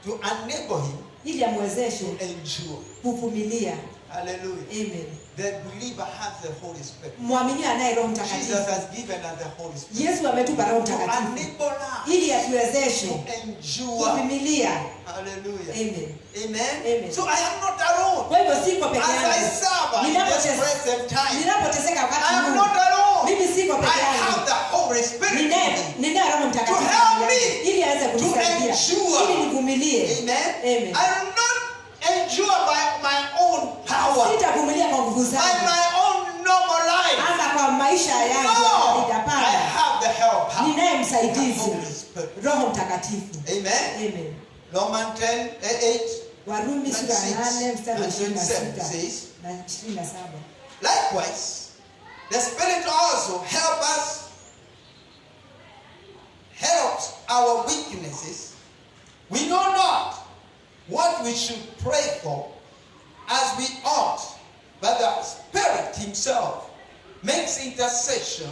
to enable him ili amwezeshe to endure. kuvumilia. Hallelujah. Amen. The believer has the Holy Spirit. Mwaminio anaye Roho Jesus Mtakatifu. has given us the Holy Spirit Yesu ametupa Roho to Mtakatifu enable us ili atuwezeshe to endure. kuvumilia. Hallelujah. Amen. Amen. Amen. So I am not alone. Kwa hivyo siko peke As I yangu. suffer in this present time, Ninapoteseka I wakati am huu, not alone. mimi siko I peke have yangu. the Holy Spirit in me. Ninaye Roho Mtakatifu To help ndani yangu, me ili aweze kunisaidia, endure. ili nivumilie. Amen. Amen. I will not endure by my own power, Sitavumilia kwa nguvu by zangu my own normal life. ama kwa maisha yangu ya No, kawaida. I Hapana, have the help. ninaye The msaidizi, Holy Spirit. Roho Mtakatifu. Amen. Amen. Romans 10:8. Warumi sura ya 8 mstari wa 26 26 says, na 27. likewise, the Spirit also helps our weaknesses. We know not what we should pray for as we ought, but the Spirit Himself makes intercession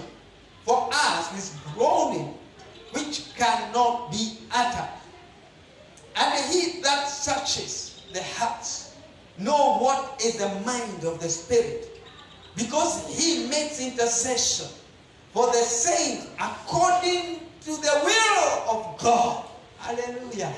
for us with groaning which cannot be uttered. And He that searches the hearts know what is the mind of the Spirit, because He makes intercession for the saints according to the will of God. Hallelujah.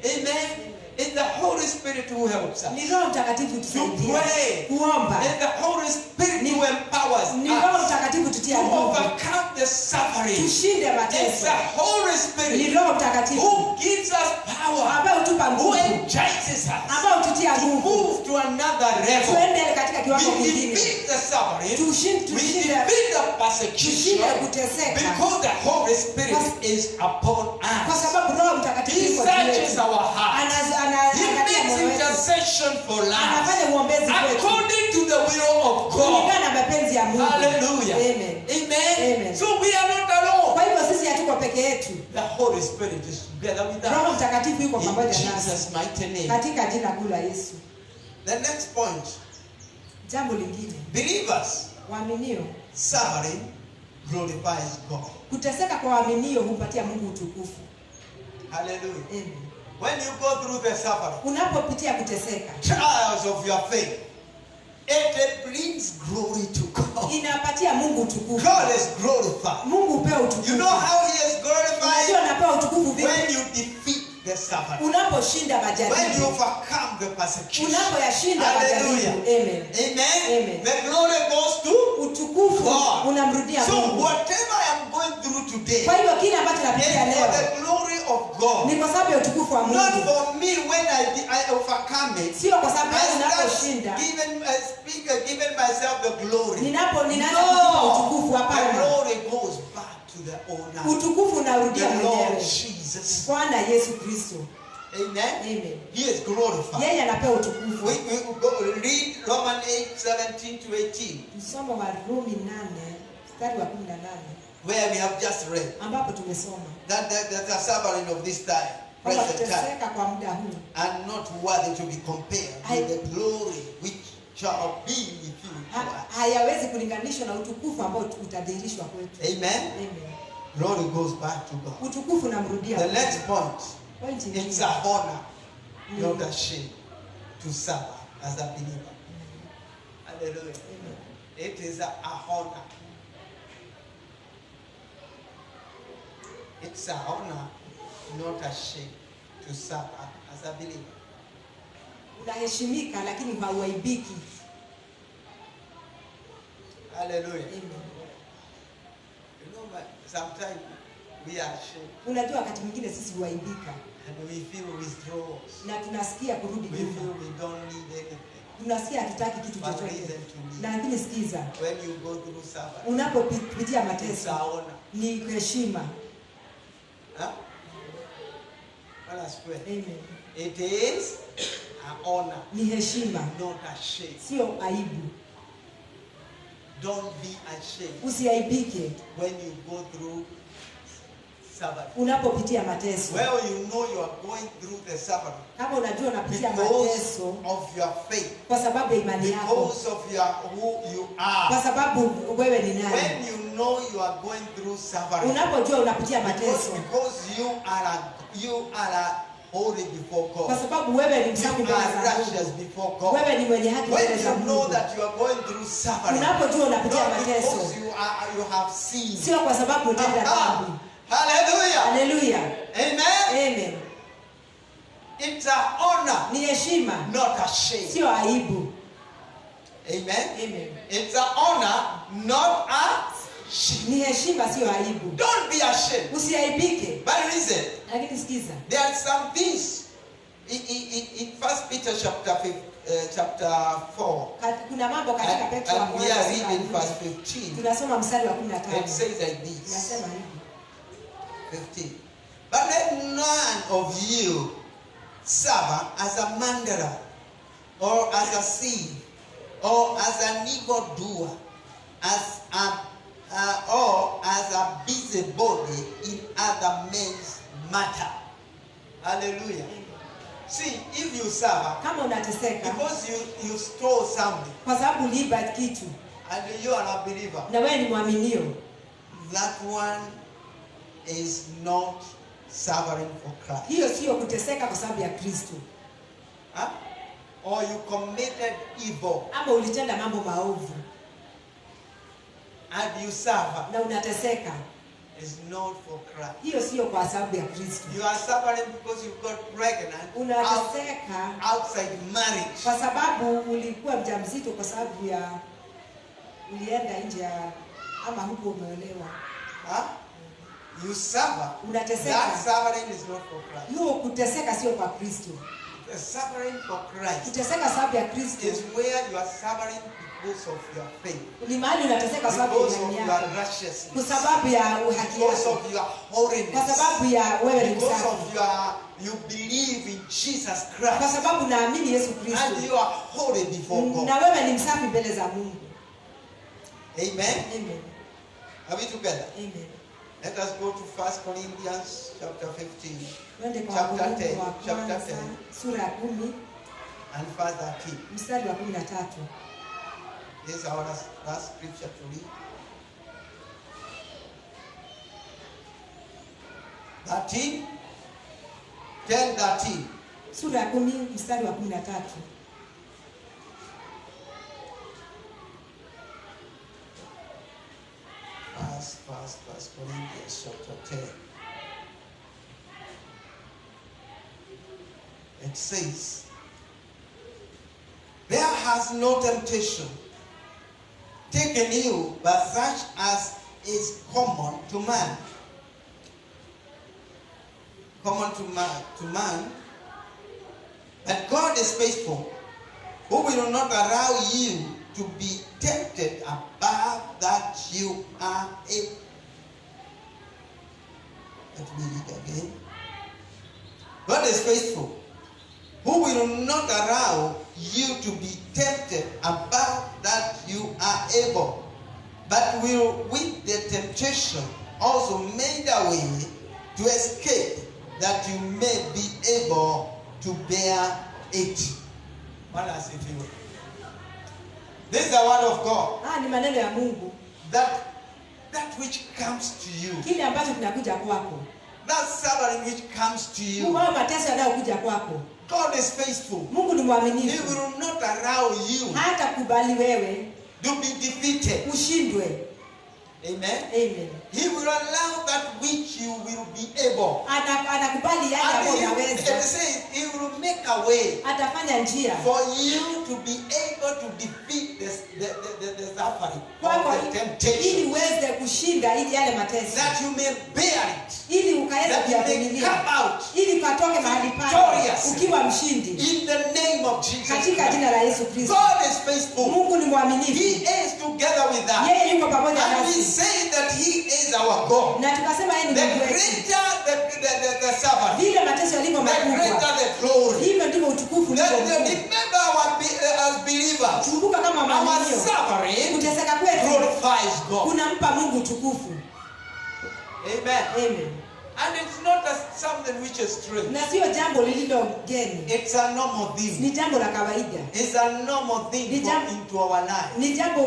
Amen. It's the Holy Spirit who helps us Ni Roho Mtakatifu to tusaidia pray. kuomba. It's the Holy Spirit who empowers Ni Roho us Mtakatifu tutia to nguvu, overcome the suffering. tushinde It's mateso. the Holy Ni Spirit Roho Mtakatifu who gives us power, ambaye hutupa who nguvu, energizes us ambaye hututia to nguvu move to another level. tuende katika kiwango We kingine, defeat the suffering. We tushinde defeat the persecution kuteseka, because the Holy Spirit is upon kwa us. sababu Roho Mtakatifu He yuko juu searches yetu. our hearts. He Anaangalia makes moyo wetu, intercession for us anafanya uombezi kwetu according to the will of God. kulingana na mapenzi ya Mungu. Hallelujah. Amen. Amen. Amen. So we are not alone. Kwa hivyo sisi hatuko peke yetu. The Holy Spirit is together with Roho us. Mtakatifu yuko In pamoja nasi Jesus' mighty name. katika jina kuu la Yesu. The next point. Jambo lingine, Believers waaminio, suffering glorifies God. kuteseka kwa waaminio humpatia Mungu utukufu. Hallelujah. Amen. When you go through the suffering, Unapopitia kuteseka, trials of your faith, it brings glory to God. inapatia Mungu utukufu. God is glorified. Mungu hupewa utukufu. You know how He is Unajua glorified? anapewa utukufu vipi? When you defeat the suffering, Unaposhinda when you majaribu, overcome the persecution. unapoyashinda Hallelujah. majaribu. Amen. Amen. Amen. The glory goes to Utukufu God. unamrudia So Mungu. whatever I am going through today Kwa hivyo kile ambacho is napitia for leo the glory of God. ni kwa sababu ya utukufu wa Not Mungu, for me when I overcome it. sio kwa sababu I start ninaposhinda giving myself the glory. ninaanza kujipa No, utukufu. the Hapana, glory goes back to the owner, utukufu unarudia the Lord mwenyewe, Jesus. Bwana Yesu Kristo. Amen. Amen. He is glorified. Yeye anapewa utukufu. We go read Romans 8:17 to 18, Msomo wa Rumi 8 mstari wa 18 where we have just read ambapo tumesoma that the suffering of this time, kwamba present time, kuteseka kwa muda huu are not worthy to be compared with the glory which shall be revealed to us. hayawezi kulinganishwa na utukufu ambao utadhihirishwa kwetu. Amen. Amen. Glory goes back to God. Utukufu unamrudia The Mungu. next point, Point it's nyingine. a honor, not a shame, to serve as a believer. Hallelujah. Amen. It is a honor. It's a honor, not a shame, to serve as a believer. Unaheshimika lakini hauaibiki. Hallelujah. Amen. You know, sometimes we are ashamed Unajua wakati mwingine sisi huaibika and we feel withdrawals. na tunasikia kurudi We feel nyuma. we don't need anything. tunasikia hatutaki kitu But chochote. listen to me. Lakini sikiza, When you go through suffering, unapopitia it's mateso a honor. ni heshima. Huh? Let us pray. Amen. It is an honor, Ni heshima, not a shame. sio aibu. Don't be ashamed Usiaibike when you go through suffering. unapopitia mateso. Well, you know you are going through the suffering Kama unajua unapitia because mateso of your faith, kwa sababu ya imani yako, because of who you kwa are. sababu wewe ni nani. When you know you are going through suffering, Unapojua unapitia because mateso you are holy before kwa God. sababu wewe ni msafi You mbele are za righteous Mungu. before God. Wewe ni mwenye haki mbele When za you know Mungu. that you are going through suffering, Unapojua unapitia not mateso, because you have sinned. sio kwa sababu utenda dhambi. Hallelujah. Haleluya. Amen. Amen. It's an honor, Ni heshima, not a shame. sio aibu. Amen. Amen. It's an honor, not a shame. Ni heshima, sio aibu. Don't be ashamed. Usiaibike. But listen, Lakini sikiza, there are some things in 1 Peter chapter 4. kuna mambo katika Petro wa And we are kwanza reading sura verse ya 15. tunasoma mstari wa It 15. says like this. Nasema hivi. 15. But let none of you suffer as a murderer, or as a thief, or as an evildoer, or as a busybody in other men's matter. Hallelujah. See, if you suffer Kama unateseka because you stole something kwa sababu uliiba kitu and you are a believer, na wewe ni mwaminio, that one is not suffering for Christ. hiyo sio kuteseka kwa sababu ya Kristo. Huh? Or you committed evil Ama ulitenda mambo maovu and you suffer, na unateseka, is not for Christ. hiyo sio kwa sababu ya Kristo. You are suffering because you got pregnant Unateseka outside marriage. kwa sababu ulikuwa mjamzito, kwa sababu ya ulienda nje ya ama huko umeolewa. Huh? You suffer. Unateseka. That suffering is not for Christ. Hiyo kuteseka sio kwa Kristo. The suffering for Christ Kuteseka sababu ya Kristo is where you are suffering because of your faith, ni mahali unateseka sababu ya because of imani your yako, righteousness, kwa sababu ya haki because yako, of your kwa holiness, sababu ya wewe ni because msafi, of you believe in Jesus kwa Christ, sababu naamini Yesu and Kristo you are holy before God. na wewe ni msafi mbele za Mungu. Amen. Amen. Are we together? Amen. Let us go to 1 Corinthians chapter 15 Twende kwa Chapter Wakorintho 10, wa chapter kwanza 10. sura ya 10 and verse 13. mstari wa 13. This is our last scripture to read. 10:13. Sura ya 10 mstari wa 13. First Corinthians chapter 10. It says, there has no temptation taken you but such as is common to man. Common to man. But God is faithful, who will not allow you to be tempted above that you are able. Let me read again. God is faithful, who will not allow you to be tempted above that you are able, but will with the temptation also make a way to escape, that you may be able to bear it. This is the word of God. Ni maneno ya Mungu. That which comes to you, Kile ambacho kinakuja kwako, that suffering which comes to you, Mungu, mateso yanayokuja kwako, God is faithful. Mungu ni He mwaminifu. will not allow you Hata kubali wewe to be defeated. ushindwe. Amen. Amen. He will allow that which you will be able. Anakubali yale And ambayo it unaweza. says He will make a way Atafanya njia for you to be able to defeat the suffering kwako or the ili temptation, uweze kushinda ili yale mateso, that you may bear it, ili ukaweza that you may kuyavumilia, come out ili ukatoke utoke mahali pale victorious ukiwa mshindi in the name of Jesus katika Christ. jina la Yesu Kristo. God is faithful. Mungu ni He mwaminifu. is together with us. Yeye yuko pamoja And we nasi. say that He is our God. Na tukasema yeye ni The Mungu wetu. greater the suffering, Vile mateso yalivyo the makubwa, greater the glory. hivyo ndivyo utukufu ulivyo mkuu. Remember as believers, Kumbuka kama our waaminio, suffering kuteseka kwetu glorifies God. kunampa Mungu utukufu. Amen. Amen. And it's not something which is strange. Na sio jambo lililo geni. It's a normal thing. Ni jambo la kawaida. It's a normal thing Ni come into our life. Ni jambo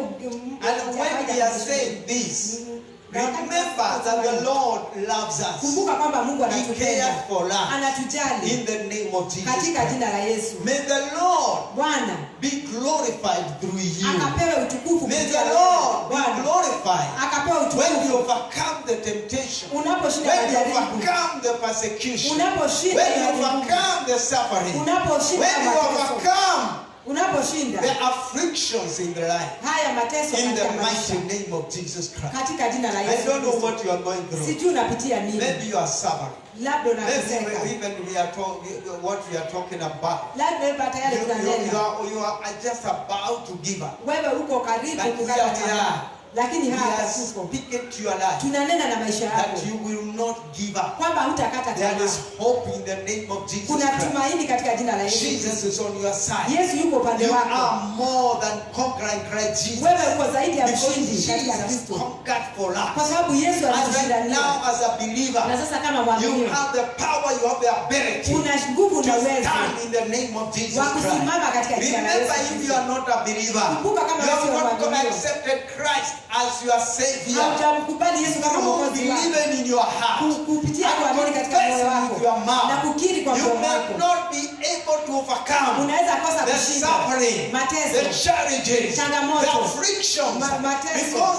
And when we are saying this, remember that the Lord loves us. kumbuka kwamba Mungu He anatupenda. cares for us. Anatujali In the name of Jesus katika Christ. jina la Yesu. May the Lord Bwana be glorified through you. akapewe utukufu May kupitia the wewe. Lord be Bwana glorified akapewe when you utukufu overcome the temptation, unaposhinda when you majaribu, overcome the persecution, unaposhinda when you majaribu, overcome the suffering, unaposhinda when you mateso, overcome unaposhinda the afflictions in the life. haya mateso In the katika mighty maisha name of Jesus Christ. katika jina la I Yesu don't know Kristo. what you are going through. Sijui unapitia nini, Maybe you are suffering. labda Maybe unateseka, even we are talking what we are talking about. labda hata yale tunanena, You are just about to give up. wewe uko karibu But kukata here we tamaa, are. lakini We hapa are tuko speaking to your life tunanena na maisha yako that you will not give up. kwamba hutakata There tamaa. is hope in the name of Jesus Kuna Christ. tumaini katika jina la Yesu. Jesus is on your side. Yesu yuko upande You wako. are more than conquering Christ Jesus. Wewe uko zaidi ya Because mshindi katika Jesus Kristo, conquered for kwa us. sababu Yesu And right alitushindania. now as a believer, Na sasa kama you mwaminio have the power, you have the ability una nguvu to na uwezo stand in the name of Jesus wa Christ. kusimama katika jina la Remember, Yesu if you Kristo. are not a believer, Kumbuka kama you have sio not mwaminio, accepted Christ as your Savior. haujamkubali Yesu kama Through mwokozi wako, believing in your heart kupitia and kuamini katika moyo confessing wako with your na mouth, kukiri kwa you moyo may wako, not be able to overcome unaweza kosa the kushinda suffering, the mateso, challenges, changamoto, the afflictions, mateso. because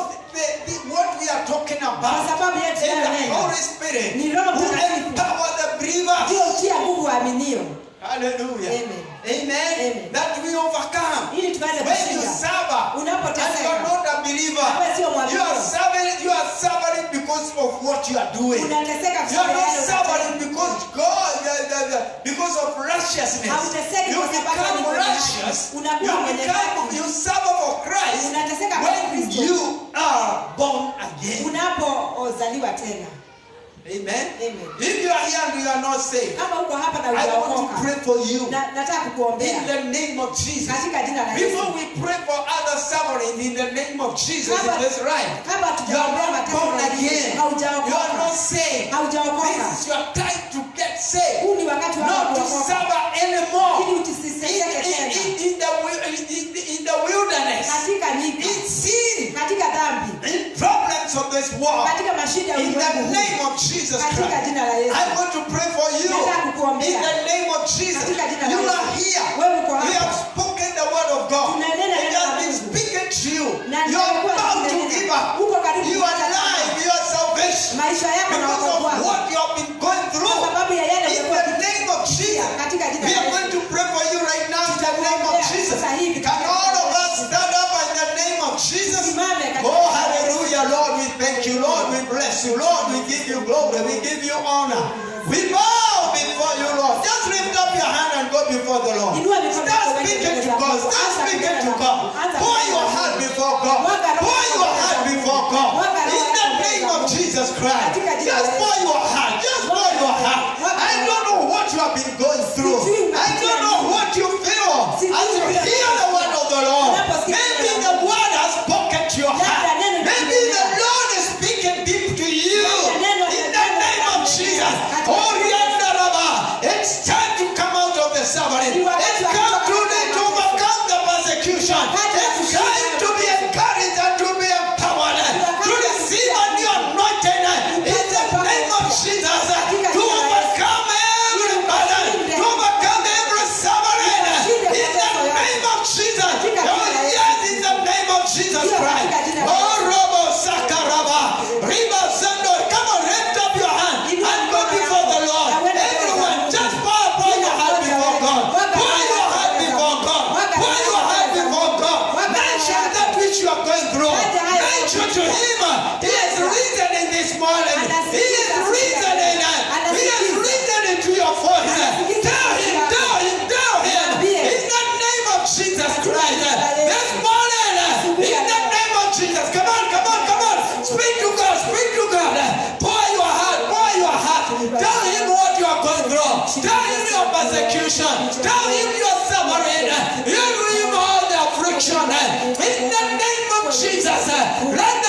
what we are talking kwa about sababu yetu is the tunayonena Holy Spirit ni Roho who Mtakatifu empower the believers. ndio utia nguvu waaminio, Hallelujah. Amen. Amen. Amen. That we overcome. ili tuweze When you kushinda. suffer and you are Unapoteseka not a believer, wewe sio you are mwaminio, suffering because of what you are doing. unateseka You are kwa not sababu suffering because because of righteousness. Hauteseki You kwa sababu become ni mwenye haki. righteous. Unakuwa mwenye haki. You suffer for Christ Unateseka kwa when Kristo. you are born again. unapozaliwa tena. Amen. Amen. If you are here and you are not saved, Kama uko hapa na I want to hujaokoka, pray for you nataka kukuombea in the name of Jesus. katika jina la Before Yesu. we pray for others suffering in the name of Jesus, Kama- it is right. Kama You are tujaombea not mateso born mengine, again. You haujaokoka. are not saved. Haujaokoka. This is your time to get saved. Huu ni wakati wako Not to kuokoka. suffer anymore. Ili usiseseke tena In the wilderness, katika nyika, in sin, katika dhambi, in problems of this world. katika mashida ya In the ulimwengu huu. name of Jesus Katika Christ, jina la Yesu. I want to pray for you. Nataka kukuombea. In the name of Jesus, Katika jina la you Yesu. are here. Wewe uko We hapa. have spoken the word of God. Tunanena It neno la has been Mungu. speaking to you. Na You are nimekuwa about to nikinena. give up. Uko karibu Your kukata tamaa. life, your salvation, Maisha yako na because wokovu of wako. what you have been going through. Kwa sababu ya yale In umekuwa the name of Jesus, katika jina we la are going Yesu. to pray for you right now in the name of Tutakuombea Jesus. sasa hivi Can katika all jina of la us Yesu. stand up in the name of Jesus? Simame katika Oh, jina la Yesu. hallelujah, Lord, we thank you, Lord, we bless you, Lord, we give you glory, we give you honor. We bow before you, Lord. Just lift up your hand and go before the Lord. Inua mikono Start yako speaking mbele to za God. Mungu. Start Anza speaking kunena to na God. Mungu. Anza Pour kunena your na heart Mungu. before God. Mwaga roho Pour yako your mbele heart za Mungu. before God. Mwaga roho In the yako mbele name za of Mungu. Jesus Christ. Katika jina la Just Yesu. pour your heart. Just pour your heart. I don't know what you have been going through. I don't know what you feel as you hear the word of the Lord. Maybe the word has spoken to your heart. Maybe the Lord is speaking deep to you. In the name of Jesus. Oh, Yandaraba. It's time to come out of the suffering. It's time to overcome the persecution. It's time to be encouraged and to be empowered. To receive a new anointing. In the name of Jesus. To overcome every burden. To overcome Tell him your persecution. Tell him your suffering. Tell him all the affliction. In the name of Jesus, let the